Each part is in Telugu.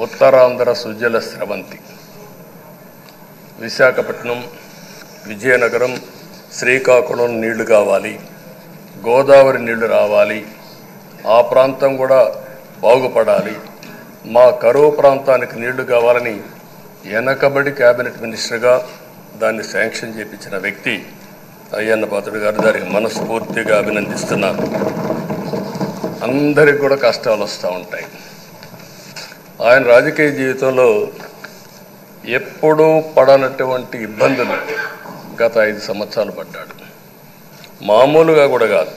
ఉత్తరాంధ్ర సుజల స్రవంతి విశాఖపట్నం, విజయనగరం, శ్రీకాకుళం నీళ్లు కావాలి, గోదావరి నీళ్లు రావాలి, ఆ ప్రాంతం కూడా బాగుపడాలి, మా కరువు ప్రాంతానికి నీళ్లు కావాలని వెనకబడి కేబినెట్ మినిస్టర్గా దాన్ని శాంక్షన్ చేయించిన వ్యక్తి అయ్యన్న పాత్రుడు గారు. దానికి మనస్ఫూర్తిగా అభినందిస్తున్నాను. అందరికి కూడా కష్టాలు వస్తూ ఉంటాయి. ఆయన రాజకీయ జీవితంలో ఎప్పుడూ పడనటువంటి ఇబ్బందులు గత 5 సంవత్సరాలు పడ్డాడు. మామూలుగా కూడా కాదు.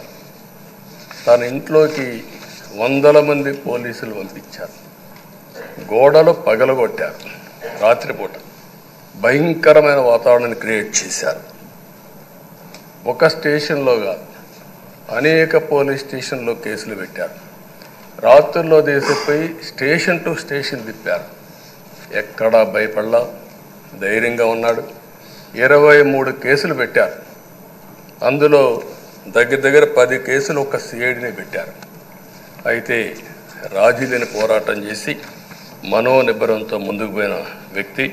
తన ఇంట్లోకి 100 మంది పోలీసులు పంపించారు, గోడలు పగలగొట్టారు, రాత్రిపూట భయంకరమైన వాతావరణాన్ని క్రియేట్ చేశారు. ఒక స్టేషన్లో కాదు, అనేక పోలీస్ స్టేషన్లో కేసులు పెట్టారు. రాత్రుల్లో దేశపోయి స్టేషన్ టు స్టేషన్ తిప్పారు. ఎక్కడా భయపడలా, ధైర్యంగా ఉన్నాడు. 23 కేసులు పెట్టారు. అందులో దగ్గర 10 కేసులు ఒక సిఐడిని పెట్టారు. అయితే రాజీలేని పోరాటం చేసి మనోనిబ్బరంతో ముందుకు పోయిన వ్యక్తి.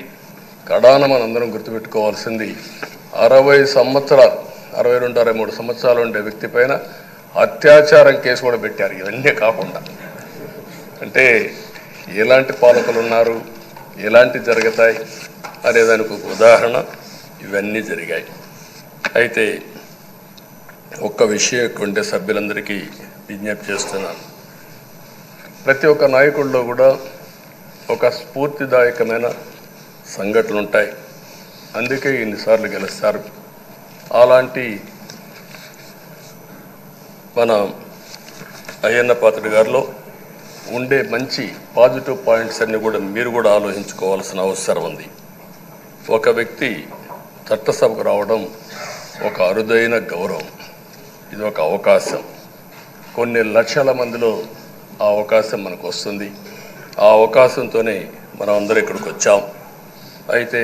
కడాన మనందరం గుర్తుపెట్టుకోవాల్సింది 60 సంవత్సరాలు, 62, 63 సంవత్సరాలు ఉండే వ్యక్తి పైన అత్యాచారం కేసు కూడా పెట్టారు. ఇవన్నీ కాకుండా అంటే ఎలాంటి పాలకులు ఉన్నారు, ఎలాంటి జరుగుతాయి అనేదానికి ఒక ఉదాహరణ ఇవన్నీ జరిగాయి. అయితే ఒక్క విషయం ఉండే సభ్యులందరికీ విజ్ఞప్తి చేస్తున్నాను. ప్రతి ఒక్క నాయకుల్లో కూడా ఒక స్ఫూర్తిదాయకమైన సంఘటనలు ఉంటాయి. అందుకే ఇన్నిసార్లు గెలుస్తారు. అలాంటి మన అయ్యన్న పాత్రుడు గారిలో ఉండే మంచి పాజిటివ్ పాయింట్స్ అన్ని కూడా మీరు కూడా ఆలోచించుకోవాల్సిన అవసరం ఉంది. ఒక వ్యక్తి చట్టసభకు రావడం ఒక అరుదైన గౌరవం. ఇది ఒక అవకాశం. కొన్ని లక్షల మందిలో ఆ అవకాశం మనకు వస్తుంది. ఆ అవకాశంతోనే మనం అందరం ఇక్కడికి వచ్చాం. అయితే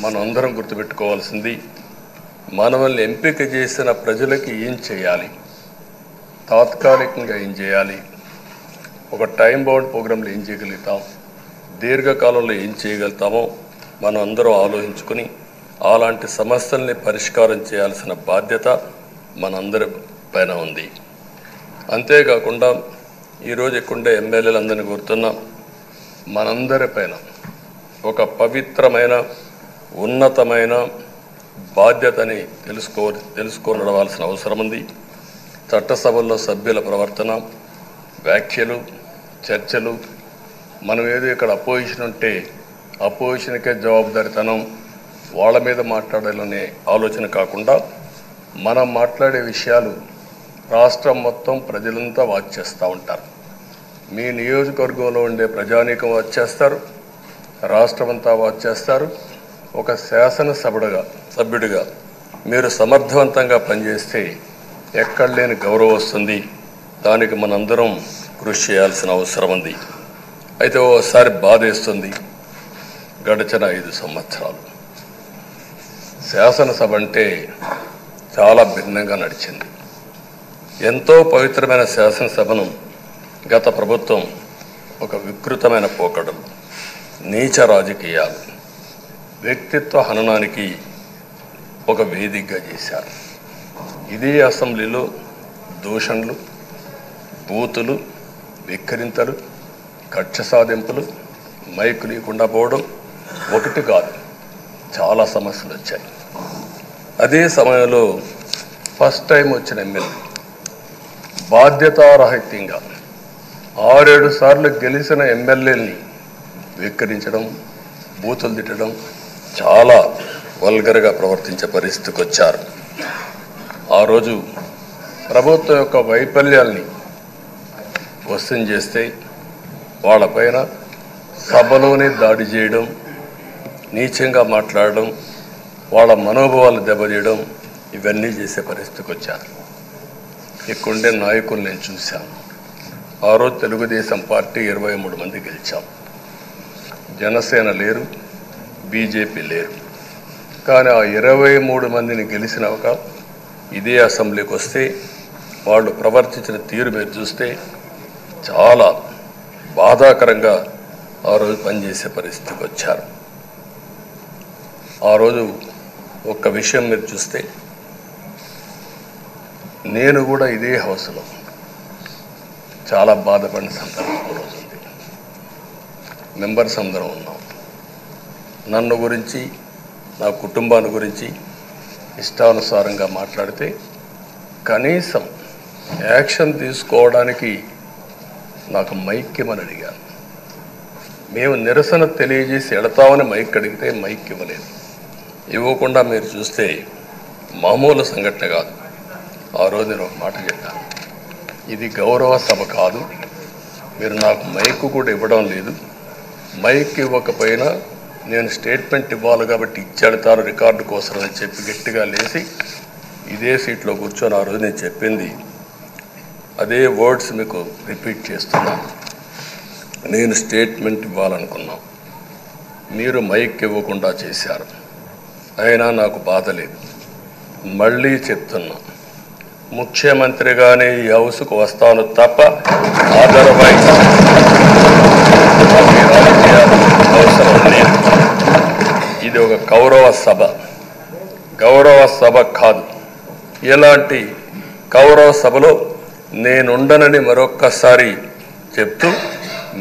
మనం అందరం గుర్తుపెట్టుకోవాల్సింది, మనల్ని ఎంపిక చేసిన ప్రజలకి ఏం చేయాలి, తాత్కాలికంగా ఏం చేయాలి, ఒక టైం బౌండ్ ప్రోగ్రాంలో ఏం చేయగలుగుతాం, దీర్ఘకాలంలో ఏం చేయగలుగుతామో మనం అందరం ఆలోచించుకుని అలాంటి సమస్యల్ని పరిష్కారం చేయాల్సిన బాధ్యత మనందరి పైన ఉంది. అంతేకాకుండా ఈరోజు ఎక్కుండే ఎమ్మెల్యేలందరినీ కోరుతున్నాం, మనందరి పైన ఒక పవిత్రమైన ఉన్నతమైన బాధ్యతని తెలుసుకొని నడవాల్సిన అవసరం ఉంది. చట్టసభల్లో సభ్యుల ప్రవర్తన, వ్యాఖ్యలు, చర్చలు, మనం ఏదో ఇక్కడ అపోజిషన్ ఉంటే అపోజిషన్కే జవాబుదారితనం, వాళ్ళ మీద మాట్లాడాలనే ఆలోచన కాకుండా మనం మాట్లాడే విషయాలు రాష్ట్రం మొత్తం ప్రజలంతా వాచ్ చేస్తూ ఉంటారు. మీ నియోజకవర్గంలో ఉండే ప్రజానీకం వాచ్ చేస్తారు, రాష్ట్రమంతా వాచ్ చేస్తారు. ఒక సభ్యుడిగా మీరు సమర్థవంతంగా పనిచేస్తే ఎక్కడ లేని గౌరవం వస్తుంది. దానికి మనందరం కృషి చేయాల్సిన అవసరం ఉంది. అయితే ఓసారి బాధేస్తుంది, గడిచిన 5 సంవత్సరాలు శాసనసభ అంటే చాలా భిన్నంగా నడిచింది. ఎంతో పవిత్రమైన శాసనసభను గత ప్రభుత్వం ఒక వికృతమైన పోకడలు, నీచ రాజకీయాలు, వ్యక్తిత్వ హననానికి ఒక వేదికగా చేశారు. ఇదే అసెంబ్లీలో దూషణలు, బూతులు, వెక్కిరింతలు, కక్ష సాధింపులు, మైకు లేకుండా పోవడం ఒకటి కాదు, చాలా సమస్యలు వచ్చాయి. అదే సమయంలో ఫస్ట్ టైం వచ్చిన ఎమ్మెల్యే బాధ్యతారాహిత్యంగా 6-7 సార్లు గెలిచిన ఎమ్మెల్యేని వెక్కిరించడం, బూతులు తిట్టడం, చాలా వల్గర్గా ప్రవర్తించే పరిస్థితికి వచ్చారు. ఆ రోజు ప్రభుత్వం యొక్క వైఫల్యాల్ని క్వశ్చన్ చేస్తే వాళ్ళపైన సభలోనే దాడి చేయడం, నీచంగా మాట్లాడడం, వాళ్ళ మనోభావాలు దెబ్బతీయడం, ఇవన్నీ చేసే పరిస్థితికి వచ్చారు. ఇక్కడుండే నాయకులు నేను చూశాను. ఆ రోజు తెలుగుదేశం పార్టీ 23 మంది గెలిచాం. జనసేన లేరు, బీజేపీ లేరు. కానీ ఆ 23 మందిని గెలిచినాక ఇదే అసెంబ్లీకి వస్తే వాళ్ళు ప్రవర్తించిన తీరు మీరు చూస్తే చాలా బాధాకరంగా ఆ రోజు పనిచేసే పరిస్థితికి వచ్చారు. ఆ రోజు ఒక్క విషయం మీరు చూస్తే, నేను కూడా ఇదే హౌస్లో చాలా బాధపడిన సందర్భం రోజు ఉంది. మెంబర్స్ అందరం ఉన్నాం. నన్ను గురించి, నా కుటుంబాన్ని గురించి ఇష్టానుసారంగా మాట్లాడితే కనీసం యాక్షన్ తీసుకోవడానికి నాకు మైక్ ఇవ్వమని అడిగాను. మేము నిరసన తెలియజేసి ఎడతామని మైక్ అడిగితే మైక్ ఇవ్వలేదు. ఇవ్వకుండా మీరు చూస్తే మామూలు సంఘటన కాదు. ఆ రోజు నేను ఒక మాట చెప్పాను, ఇది గౌరవ సభ కాదు, మీరు నాకు మైక్ కూడా ఇవ్వడం లేదు, మైక్ ఇవ్వకపోయినా నేను స్టేట్మెంట్ ఇవ్వాలి కాబట్టి ఇచ్చేడతారు రికార్డు కోసం అని చెప్పి గట్టిగా లేచి ఇదే సీట్లో కూర్చొని ఆ రోజు నేను చెప్పింది అదే వర్డ్స్ మీకు రిపీట్ చేస్తున్నాను. నేను స్టేట్మెంట్ ఇవ్వాలనుకున్నాను, మీరు మైక్ ఇవ్వకుండా చేశారు. అయినా నాకు బాధ లేదు. మళ్ళీ చెప్తున్నా, ముఖ్యమంత్రిగానే ఈ హౌస్కు వస్తాను తప్ప అదర్వైజ్ అవసరం లేదు. ఇది ఒక గౌరవ సభ కాదు. ఇలాంటి గౌరవ సభలో నేనుండనని మరొక్కసారి చెప్తూ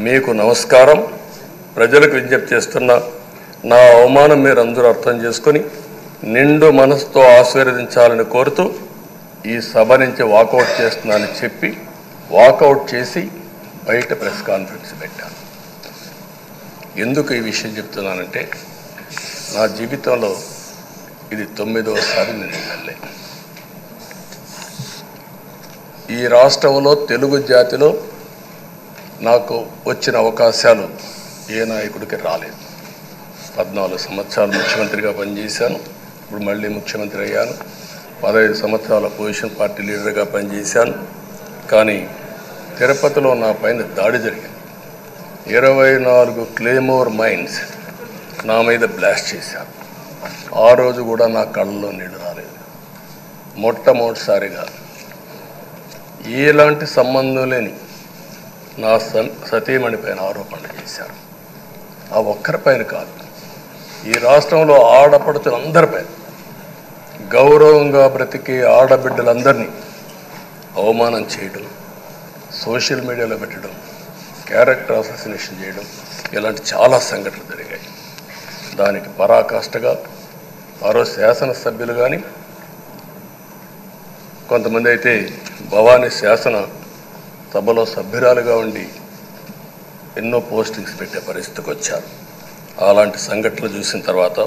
మీకు నమస్కారం. ప్రజలకు విజ్ఞప్తి చేస్తున్నా, నా అవమానం మీరు అందరూ అర్థం చేసుకొని నిండు మనసుతో ఆశీర్వదించాలని కోరుతూ ఈ సభ నుంచి వాకౌట్ చేస్తున్నానని చెప్పి వాకౌట్ చేసి బయట ప్రెస్ కాన్ఫరెన్స్ పెట్టాను. ఎందుకు ఈ విషయం చెప్తున్నానంటే, నా జీవితంలో ఇది 9వసారి నేను ఎమ్మెల్యే. ఈ రాష్ట్రంలో తెలుగు జాతిలో నాకు వచ్చిన అవకాశాలు ఏ నాయకుడికి రాలేదు. 14 సంవత్సరాలు ముఖ్యమంత్రిగా పనిచేశాను. ఇప్పుడు మళ్ళీ ముఖ్యమంత్రి అయ్యాను. 15 సంవత్సరాల పొజిషన్ పార్టీ లీడర్గా పనిచేశాను. కానీ తిరుపతిలో నా పైన దాడి జరిగింది. 24 క్లేమోర్ మైన్స్ నా మీద బ్లాస్ట్ చేశారు. ఆ రోజు కూడా నా కళ్ళలో నీళ్ళు రాలేదు. మొట్టమొదటిసారిగా ఎలాంటి సంబంధం లేని నా సతీమణి పైన ఆరోపణలు చేశారు. ఆ ఒక్కరిపైన కాదు, ఈ రాష్ట్రంలో ఆడపడుతులందరిపైన, గౌరవంగా బ్రతికే ఆడబిడ్డలందరినీ అవమానం చేయడం, సోషల్ మీడియాలో పెట్టడం, క్యారెక్టర్ అసాసినేషన్ చేయడం, ఇలాంటి చాలా సంఘటనలు జరిగాయి. దానికి పరాకాష్ఠగా ఆ రోజు శాసనసభ్యులు కానీ, కొంతమంది అయితే భవానీ శాసన సభలో సభ్యురాలుగా ఉండి ఎన్నో పోస్టింగ్స్ పెట్టే పరిస్థితికి వచ్చారు. అలాంటి సంఘటనలు చూసిన తర్వాత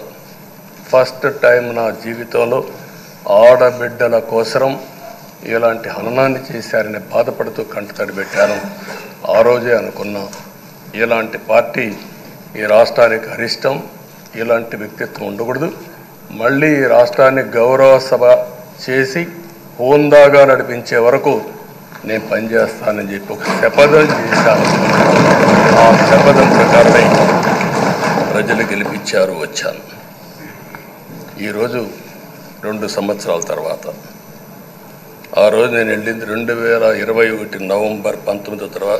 ఫస్ట్ టైం నా జీవితంలో ఆడబిడ్డల కోసరం ఇలాంటి హననాన్ని చేశారని బాధపడుతూ కంటతడి పెట్టాను. ఆ రోజే అనుకున్నా, ఇలాంటి పార్టీ ఈ రాష్ట్రానికి అరిష్టం, ఇలాంటి వ్యక్తిత్వం ఉండకూడదు. మళ్ళీ ఈ రాష్ట్రాన్ని గౌరవ సభ చేసి హోందాగా నడిపించే వరకు నేను పనిచేస్తానని చెప్పి ఒక శపథం చేశాను. ఆ శపథం ప్రకారమే ప్రజలు గెలిపించారు, వచ్చాను. ఈరోజు 2 సంవత్సరాల తర్వాత, ఆ రోజు నేను వెళ్ళింది 2021 నవంబర్ 19వ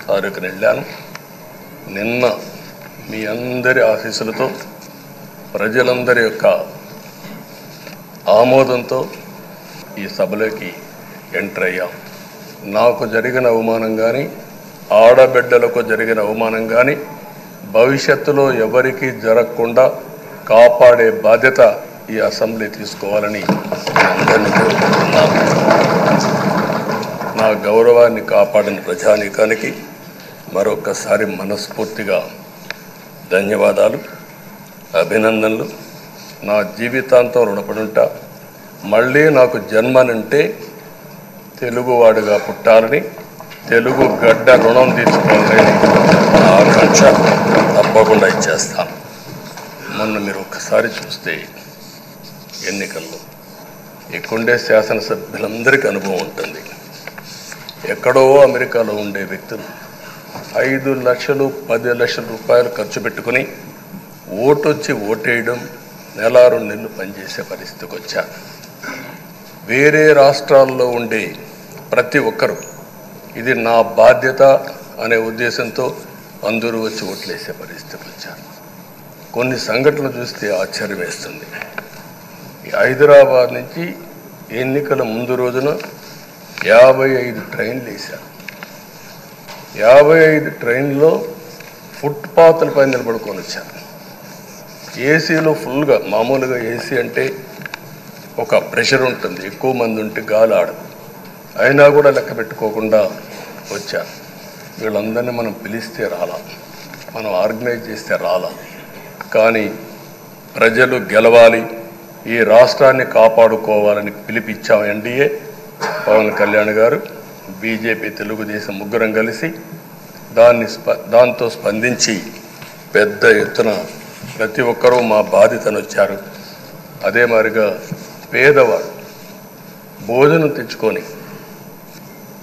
తారీఖున వెళ్ళాను. నిన్న మీ అందరి ఆశీస్సులతో, ప్రజలందరి యొక్క ఆమోదంతో ఈ సభలోకి ఎంటర్ అయ్యాం. నాకు జరిగిన అవమానం కానీ, ఆడబిడ్డలకు జరిగిన అవమానం కానీ భవిష్యత్తులో ఎవరికీ జరగకుండా కాపాడే బాధ్యత ఈ అసెంబ్లీ తీసుకోవాలని అందరినీ కోరుకుంటున్నాను. నా గౌరవాన్ని కాపాడిన ప్రజానీకానికి మరొకసారి మనస్ఫూర్తిగా ధన్యవాదాలు, అభినందనలు. నా జీవితాంతం రుణపడి ఉంటా. మళ్ళీ నాకు జన్మనంటే తెలుగువాడుగా పుట్టాలని, తెలుగు గడ్డ రుణం తీసుకోవాలని నా ఆకాంక్ష. తప్పకుండా ఇచ్చేస్తాను. మొన్న మీరు ఒక్కసారి చూస్తే ఎన్నికల్లో ఇక్కడుండే శాసనసభ్యులందరికీ అనుభవం ఉంటుంది. ఎక్కడో అమెరికాలో ఉండే వ్యక్తులు 5 లక్షలు 10 లక్షల రూపాయలు ఖర్చు పెట్టుకుని ఓటొచ్చి ఓటేయడం, నెల 2 నెలలు పనిచేసే పరిస్థితికి వచ్చారు. వేరే రాష్ట్రాల్లో ఉండే ప్రతి ఒక్కరూ ఇది నా బాధ్యత అనే ఉద్దేశంతో అందరూ వచ్చి ఓట్లేసే పరిస్థితికి వచ్చారు. కొన్ని సంఘటనలు చూస్తే ఆశ్చర్యం వేస్తుంది. హైదరాబాద్ నుంచి ఎన్నికల ముందు రోజున 55 ట్రైన్లు వేశారు. 55 ట్రైన్లో ఫుట్పాత్ల పైన నిలబడుకొని వచ్చారు. ఏసీలో ఫుల్గా, మామూలుగా ఏసీ అంటే ఒక ప్రెషర్ ఉంటుంది, ఎక్కువ మంది ఉంటే గాలి ఆడదు. అయినా కూడా లెక్క పెట్టుకోకుండా వచ్చారు. వీళ్ళందరినీ మనం పిలిస్తే రాలా, మనం ఆర్గనైజ్ చేస్తే రాలా. కానీ ప్రజలు గెలవాలి, ఈ రాష్ట్రాన్ని కాపాడుకోవాలని పిలిపిచ్చాం. ఎన్డీఏ, పవన్ కళ్యాణ్ గారు, బీజేపీ, తెలుగుదేశం ముగ్గురం కలిసి దాంతో స్పందించి పెద్ద ఎత్తున ప్రతి ఒక్కరూ మా బాధ్యతను వచ్చారు. అదే మాదిరిగా పేదవారు భోజనం తెచ్చుకొని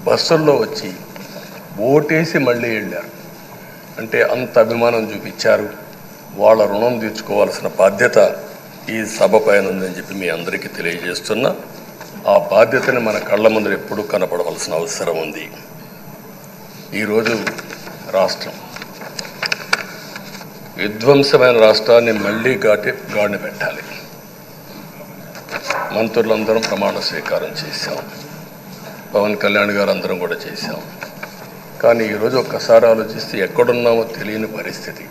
బస్సుల్లో వచ్చి ఓటేసి మళ్ళీ వెళ్ళారు. అంటే అంత అభిమానం చూపించారు. వాళ్ళ రుణం తీర్చుకోవాల్సిన బాధ్యత ఈ సభ పైన ఉందని చెప్పి మీ అందరికీ తెలియజేస్తున్నా. ఆ బాధ్యతని మన కళ్ళ ముందు ఎప్పుడూ కనపడవలసిన అవసరం ఉంది. ఈరోజు రాష్ట్రం విధ్వంసమైన రాష్ట్రాన్ని మళ్ళీ గాడిన పెట్టాలి. మంత్రులందరం ప్రమాణ స్వీకారం చేశాం, పవన్ కళ్యాణ్ గారు అందరం కూడా చేశాం. కానీ ఈరోజు ఒక్కసారి ఆలోచిస్తే ఎక్కడున్నామో తెలియని పరిస్థితి,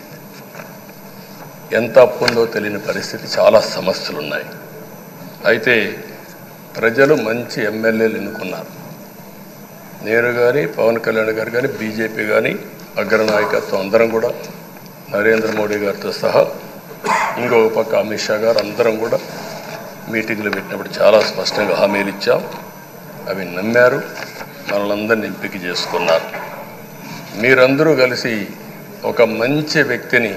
ఎంత అప్పు ఉందో తెలియని పరిస్థితి, చాలా సమస్యలు ఉన్నాయి. అయితే ప్రజలు మంచి ఎమ్మెల్యేలు ఎన్నుకున్నారు. నేను కానీ, పవన్ కళ్యాణ్ గారు కానీ, బీజేపీ కానీ, అగ్రనాయకత్వం అందరం కూడా, నరేంద్ర మోడీ గారితో సహా ఇంకొక పక్క అమిత్ షా గారు అందరం కూడా మీటింగ్లు పెట్టినప్పుడు చాలా స్పష్టంగా హామీలు ఇచ్చాం. అవి నమ్మారు, మనలందరినీ ఎంపిక చేసుకున్నారు. మీరందరూ కలిసి ఒక మంచి వ్యక్తిని,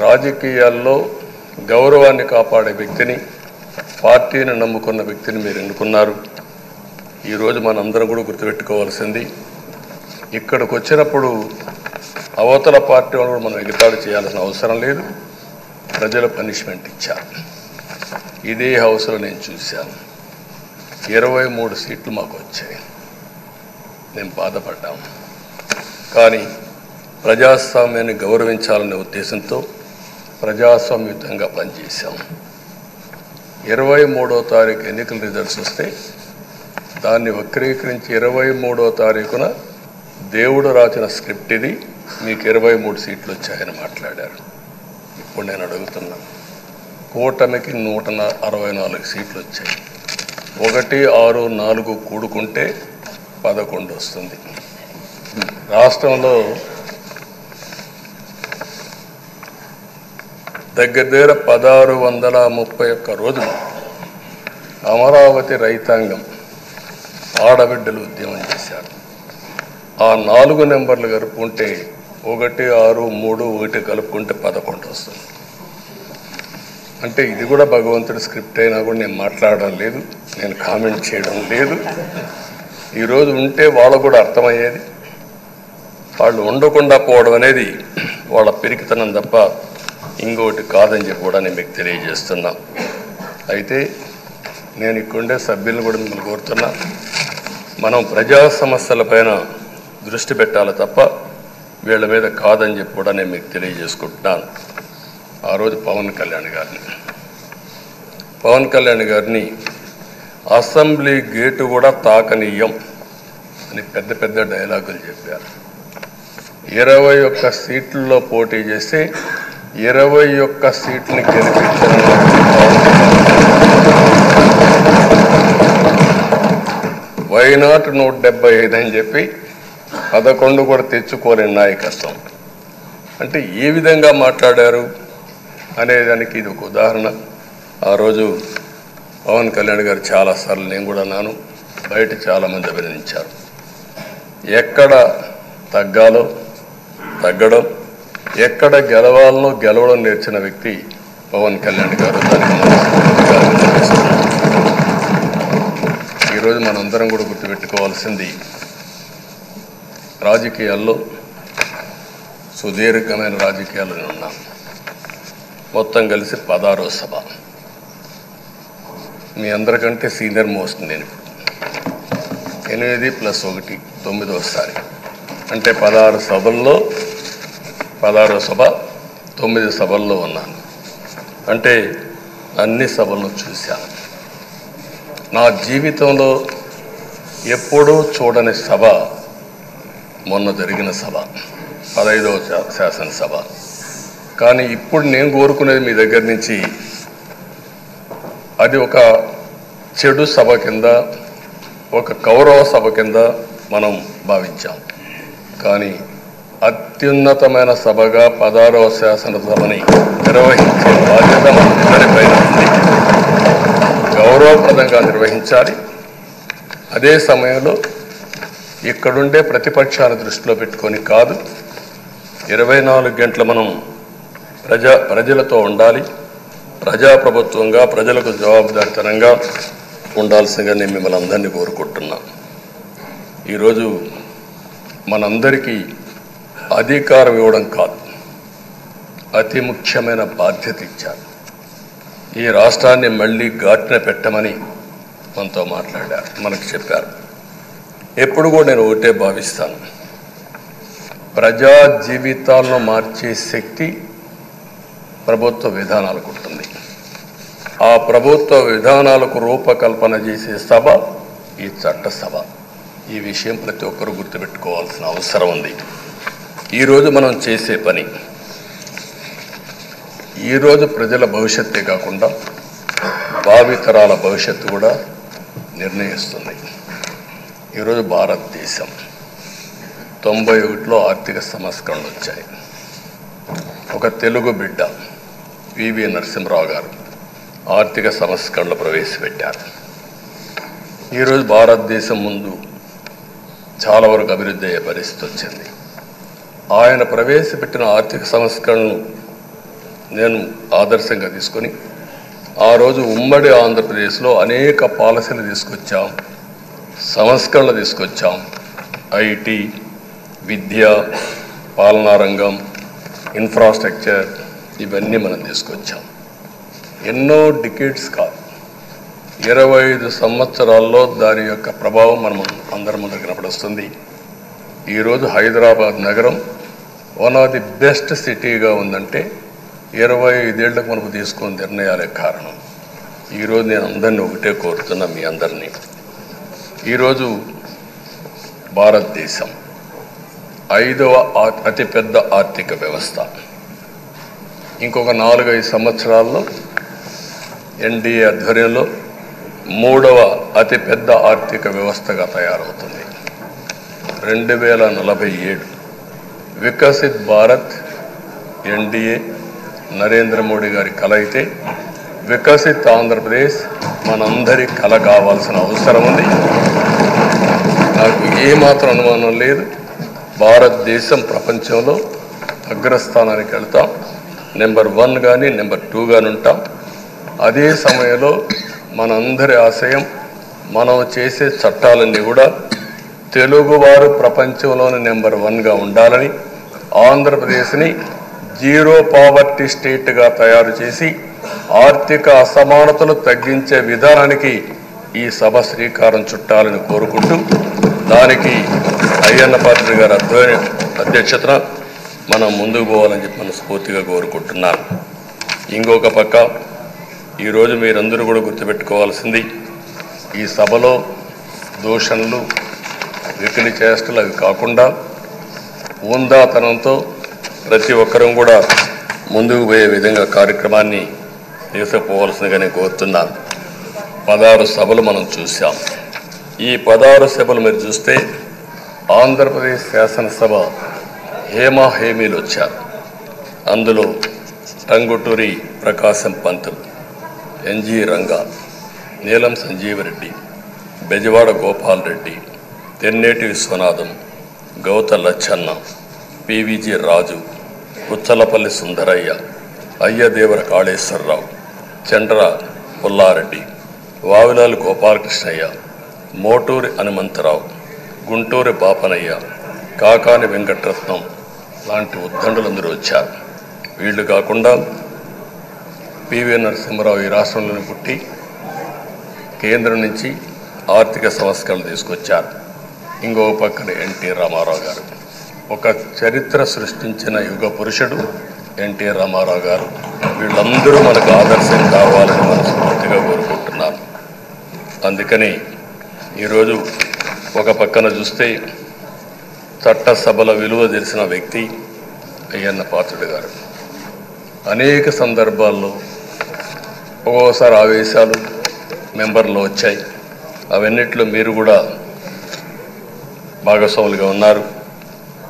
రాజకీయాల్లో గౌరవాన్ని కాపాడే వ్యక్తిని, పార్టీని నమ్ముకున్న వ్యక్తిని మీరు ఎన్నుకున్నారు. ఈరోజు మనందరం కూడా గుర్తుపెట్టుకోవాల్సింది, ఇక్కడికి వచ్చినప్పుడు అవతల పార్టీ వాళ్ళు కూడా మనం ఎగతాళి చేయాల్సిన అవసరం లేదు. ప్రజలు పనిష్మెంట్ ఇచ్చారు. ఇదే హౌస్లో నేను చూశాను, 23 సీట్లు మాకు వచ్చాయి. నేను బాధపడ్డాము. కానీ ప్రజాస్వామ్యాన్ని గౌరవించాలనే ఉద్దేశంతో ప్రజాస్వామ్యుతంగా పనిచేశాం. 23వ తారీఖు ఎన్నికల రిజల్ట్స్ వస్తే దాన్ని వక్రీకరించి 23వ తారీఖున దేవుడు రాసిన స్క్రిప్ట్ ఇది, మీకు 23 సీట్లు వచ్చాయని మాట్లాడారు. ఇప్పుడు నేను అడుగుతున్నాను, కూటమికి 164 సీట్లు వచ్చాయి. 1, 6, 4 కూడుకుంటే 11 వస్తుంది. రాష్ట్రంలో దగ్గర 1631 రోజులు అమరావతి రైతాంగం ఆడబిడ్డలు ఉద్యమం చేశారు. ఆ 4 నెంబర్లు కలుపుకుంటే 1, 6, 3, 1 కలుపుకుంటే 11 వస్తుంది. అంటే ఇది కూడా భగవంతుడి స్క్రిప్ట్ అయినా కూడా నేను మాట్లాడడం లేదు, నేను కామెంట్ చేయడం లేదు. ఈరోజు ఉంటే వాళ్ళకు కూడా అర్థమయ్యేది. వాళ్ళు ఉండకుండా పోవడం అనేది వాళ్ళ పిరికితనం తప్ప ఇంకోటి కాదని చెప్పి కూడా నేను మీకు తెలియజేస్తున్నా. అయితే నేను ఇక్కడుండే సభ్యులను కూడా మిమ్మల్ని కోరుతున్నా, మనం ప్రజా సమస్యలపైన దృష్టి పెట్టాలి తప్ప వీళ్ళ మీద కాదని చెప్పి కూడా నేను మీకు తెలియజేసుకుంటున్నాను. ఆ రోజు పవన్ కళ్యాణ్ గారిని అసెంబ్లీ గేటు కూడా తాకనీయం అని పెద్ద పెద్ద డైలాగులు చెప్పారు. 21 సీట్లలో పోటీ చేస్తే 21 సీట్లని గెలిపించిన వైనాట్ 175 అని చెప్పి 11 కూడా తెచ్చుకోలేని నాయకత్వం. అంటే ఏ విధంగా మాట్లాడారు అనేదానికి ఇది ఒక ఉదాహరణ. ఆ రోజు పవన్ కళ్యాణ్ గారు చాలాసార్లు, నేను కూడా నాను, బయట చాలామంది అభినందించారు. ఎక్కడ తగ్గాలో తగ్గడం, ఎక్కడ గెలవాలనో గెలవడం నేర్చిన వ్యక్తి పవన్ కళ్యాణ్ గారు. ఈరోజు మనందరం కూడా గుర్తుపెట్టుకోవాల్సింది, రాజకీయాల్లో సుదీర్ఘమైన రాజకీయాల్లో ఉన్నాం. మొత్తం కలిసి 16వ సభ. మీ అందరికంటే సీనియర్ మోస్ట్ నేను. 8 + 1 9వసారి, అంటే 16 సభల్లో 16వ సభ 9 సభల్లో ఉన్నాను. అంటే అన్ని సభలను చూశాను. నా జీవితంలో ఎప్పుడూ చూడని సభ మొన్న జరిగిన సభ, 15వ శాసనసభ. కానీ ఇప్పుడు నేను కోరుకునేది మీ దగ్గర నుంచి, అది ఒక చెడు సభ కింద, ఒక కౌరవ సభ కింద మనం భావించాం. కానీ అత్యున్నతమైన సభగా 16వ శాసనసభని నిర్వహించే బాధ్యత మనందరిపైన ఉంది. గౌరవప్రదంగా నిర్వహించాలి. అదే సమయంలో ఇక్కడుండే ప్రతిపక్షాన్ని దృష్టిలో పెట్టుకొని కాదు, 24 గంటలు మనం ప్రజలతో ఉండాలి. ప్రజాప్రభుత్వంగా ప్రజలకు జవాబుదారితనంగా ఉండాల్సిందిగా నేను మిమ్మల్ని అందరినీ కోరుకుంటున్నాను. ఈరోజు మనందరికీ అధికారం ఇవ్వడం కాదు, అతి ముఖ్యమైన బాధ్యత ఇచ్చారు. ఈ రాష్ట్రాన్ని మళ్ళీ ఘాటున పెట్టమని మనతో మాట్లాడారు, మనకు చెప్పారు. ఎప్పుడు కూడా నేను ఒకటే భావిస్తాను, ప్రజా జీవితాలను మార్చే శక్తి ప్రభుత్వ విధానాలకు ఉంటుంది. ఆ ప్రభుత్వ విధానాలకు రూపకల్పన చేసే సభ ఈ చట్టసభ. ఈ విషయం ప్రతి ఒక్కరూ గుర్తుపెట్టుకోవాల్సిన అవసరం ఉంది. ఈరోజు మనం చేసే పని ఈరోజు ప్రజల భవిష్యత్తే కాకుండా భావితరాల భవిష్యత్తు కూడా నిర్ణయిస్తుంది. ఈరోజు భారతదేశం 91లో ఆర్థిక సంస్కరణలు వచ్చాయి. ఒక తెలుగు బిడ్డ పివి నరసింహరావు గారు ఆర్థిక సంస్కరణలు ప్రవేశపెట్టారు. ఈరోజు భారతదేశం ముందు చాలా వరకు అభివృద్ధి అయ్యే పరిస్థితి వచ్చింది. ఆయన ప్రవేశపెట్టిన ఆర్థిక సంస్కరణను నేను ఆదర్శంగా తీసుకొని ఆ రోజు ఉమ్మడి ఆంధ్రప్రదేశ్లో అనేక పాలసీలు తీసుకొచ్చాం, సంస్కరణలు తీసుకొచ్చాం. ఐటీ, విద్య, పాలనా రంగం, ఇన్ఫ్రాస్ట్రక్చర్, ఇవన్నీ మనం తీసుకొచ్చాం. ఎన్నో డికేడ్స్ కాదు, 25 సంవత్సరాల్లో దాని యొక్క ప్రభావం మనం అందరి ముందు కనపడుస్తుంది. ఈరోజు హైదరాబాద్ నగరం వన్ ఆఫ్ ది బెస్ట్ సిటీగా ఉందంటే 25 ఏళ్లకు మనకు తీసుకున్న నిర్ణయాలే కారణం. ఈరోజు నేను అందరినీ ఒకటే కోరుతున్నా, మీ అందరినీ, ఈరోజు భారతదేశం 5వ అతిపెద్ద ఆర్థిక వ్యవస్థ. ఇంకొక 4-5 సంవత్సరాల్లో ఎన్డీఏ ఆధ్వర్యంలో 3వ అతిపెద్ద ఆర్థిక వ్యవస్థగా తయారవుతుంది. 2047 వికసిత్ భారత్ ఎన్డీఏ నరేంద్ర మోడీ గారి కల అయితే, వికసిత్ ఆంధ్రప్రదేశ్ మనందరి కల కావాల్సిన అవసరం ఉంది. నాకు ఏమాత్రం అనుమానం లేదు, భారతదేశం ప్రపంచంలో అగ్రస్థానానికి వెళ్తాం. నెంబర్ 1 కానీ నెంబర్ 2 కానీ ఉంటాం. అదే సమయంలో మనందరి ఆశయం, మనం చేసే చట్టాలన్నీ కూడా తెలుగువారు ప్రపంచంలోని నెంబర్ 1గా ఉండాలని, ఆంధ్రప్రదేశ్ని జీరో పావర్టీ స్టేట్గా తయారు చేసి ఆర్థిక అసమానతలు తగ్గించే విధానానికి ఈ సభ శ్రీకారం చుట్టాలని కోరుకుంటూ, దానికి అయ్యన్న పాత్రుడు గారి అధ్యక్షతన మనం ముందుకు పోవాలని చెప్పి మనస్ఫూర్తిగా కోరుకుంటున్నాను. ఇంకొక పక్క ఈరోజు మీరందరూ కూడా గుర్తుపెట్టుకోవాల్సింది, ఈ సభలో దూషణలు, వెకిలి చేష్టలు అవి కాకుండా ఉందాతనంతో ప్రతి ఒక్కరూ కూడా ముందుకు పోయే విధంగా కార్యక్రమాన్ని తీసుకుపోవాల్సిందిగా నేను కోరుతున్నాను. 16 సభలు మనం చూసాం. ఈ 16 సభలు మీరు చూస్తే ఆంధ్రప్రదేశ్ శాసనసభ హేమీలు వచ్చారు. అందులో టంగుటూరి ప్రకాశం పంతులు, ఎన్జి రంగా, నీలం సంజీవరెడ్డి, బెజవాడ గోపాల్ రెడ్డి, తెన్నేటి విశ్వనాథం, గౌత లచ్చన్న, పివిజి రాజు, ఉచ్చలపల్లి సుందరయ్య, అయ్యదేవర కాళేశ్వరరావు, చండ్ర పుల్లారెడ్డి, వావిలాలు గోపాలకృష్ణయ్య, మోటూరి హనుమంతరావు, గుంటూరి బాపనయ్య, కాకాని వెంకటరత్నం లాంటి ఉద్దండులందరూ వచ్చారు. వీళ్ళు కాకుండా పివి నరసింహరావు ఈ రాష్ట్రంలోనే పుట్టి కేంద్రం నుంచి ఆర్థిక సంస్కరణలు తీసుకొచ్చారు. ఇంకో పక్కన ఎన్టీ రామారావు గారు, ఒక చరిత్ర సృష్టించిన యుగ పురుషుడు ఎన్టీ రామారావు గారు. వీళ్ళందరూ మనకు ఆదర్శం కావాలని మనస్ఫూర్తిగా కోరుకుంటున్నాను. అందుకని ఈరోజు ఒక పక్కన చూస్తే చట్టసభల విలువ తెలిసిన వ్యక్తి అయ్యన్న పాత్రుడు గారు. అనేక సందర్భాల్లో ఒక్కోసారి ఆవేశాలు మెంబర్లో వచ్చాయి. అవన్నిట్లో మీరు కూడా భాగస్వాములుగా ఉన్నారు.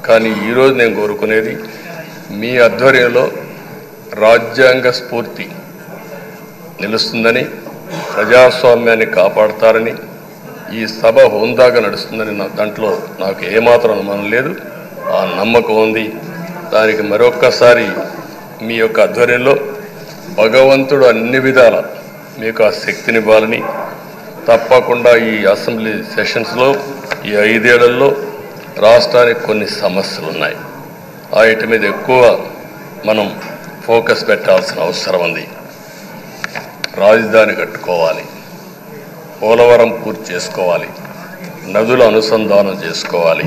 కానీ ఈరోజు నేను కోరుకునేది మీ ఆధ్వర్యంలో రాజ్యాంగ స్ఫూర్తి నిలుస్తుందని, ప్రజాస్వామ్యాన్ని కాపాడతారని, ఈ సభ హోందాగా నడుస్తుందని దాంట్లో నాకు ఏమాత్రం అనుమానం లేదు. ఆ నమ్మకం ఉంది. దానికి మరొక్కసారి మీ యొక్క ఆధ్వర్యంలో భగవంతుడు అన్ని విధాల మీకు ఆ శక్తినివ్వాలని, తప్పకుండా ఈ అసెంబ్లీ సెషన్స్లో ఈ 5 ఏళ్లలో రాష్ట్రానికి కొన్ని సమస్యలు ఉన్నాయి. వాటి మీద ఎక్కువ మనం ఫోకస్ పెట్టాల్సిన అవసరం ఉంది. రాజధాని కట్టుకోవాలి, పోలవరం పూర్తి చేసుకోవాలి, నదుల అనుసంధానం చేసుకోవాలి,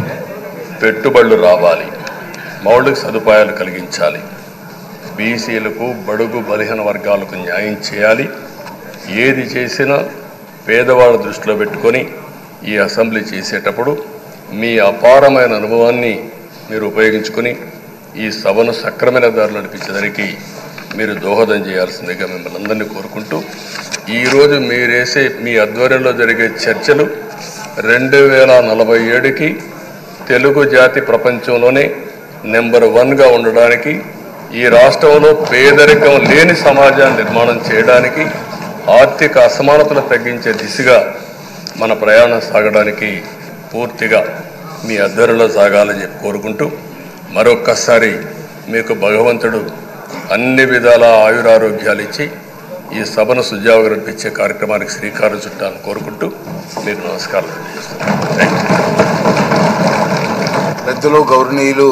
పెట్టుబడులు రావాలి, మౌలిక సదుపాయాలు కలిగించాలి, బీసీలకు బడుగు బలహీన వర్గాలకు న్యాయం చేయాలి. ఏది చేసినా పేదవాళ్ళ దృష్టిలో పెట్టుకొని ఈ అసెంబ్లీ చేసేటప్పుడు మీ అపారమైన అనుభవాన్ని మీరు ఉపయోగించుకొని ఈ సభను సక్రమైన దారిలో నడిపించేదానికి మీరు దోహదం చేయాల్సిందిగా మిమ్మల్ని అందరినీ కోరుకుంటూ, ఈరోజు మీరేసే మీ ఆధ్వర్యంలో జరిగే చర్చలు 2047కి తెలుగు జాతి ప్రపంచంలోనే నెంబర్ 1గా ఉండడానికి, ఈ రాష్ట్రంలో పేదరికం లేని సమాజాన్ని నిర్మాణం చేయడానికి, ఆర్థిక అసమానతలు తగ్గించే దిశగా మన ప్రయాణం సాగడానికి పూర్తిగా మీ ఆధ్వర్యంలో సాగాలని చెప్పి కోరుకుంటూ, మరొక్కసారి మీకు భగవంతుడు అన్ని విధాల ఆయురారోగ్యాలు ఇచ్చి ఈ సభను సుజావుగా నడిపించే కార్యక్రమానికి శ్రీకారం చుట్టాలని కోరుకుంటూ మీకు నమస్కారం తెలియజేస్తున్నాను. పెద్దలు గౌరవనీయులు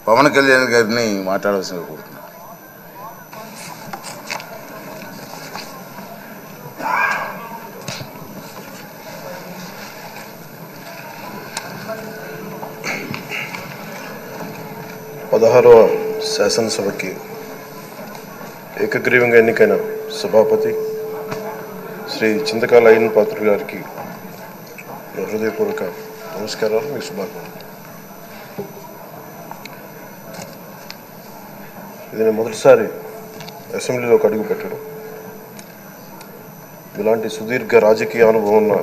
పవన్ కళ్యాణ్ గారిని మాట్లాడవలసిందిగా కోరుతున్నాను. పదహారవ శాసనసభకి ఏకగ్రీవంగా ఎన్నికైన సభాపతి శ్రీ చింతకాయల అయ్యన్న పాత్రుడు గారికి హృదయపూర్వక నమస్కారాలు, మీ శుభాకాంక్షలు. ఇది నేను మొదటిసారి అసెంబ్లీలోకి అడుగు పెట్టడం. ఇలాంటి సుదీర్ఘ రాజకీయ అనుభవం ఉన్న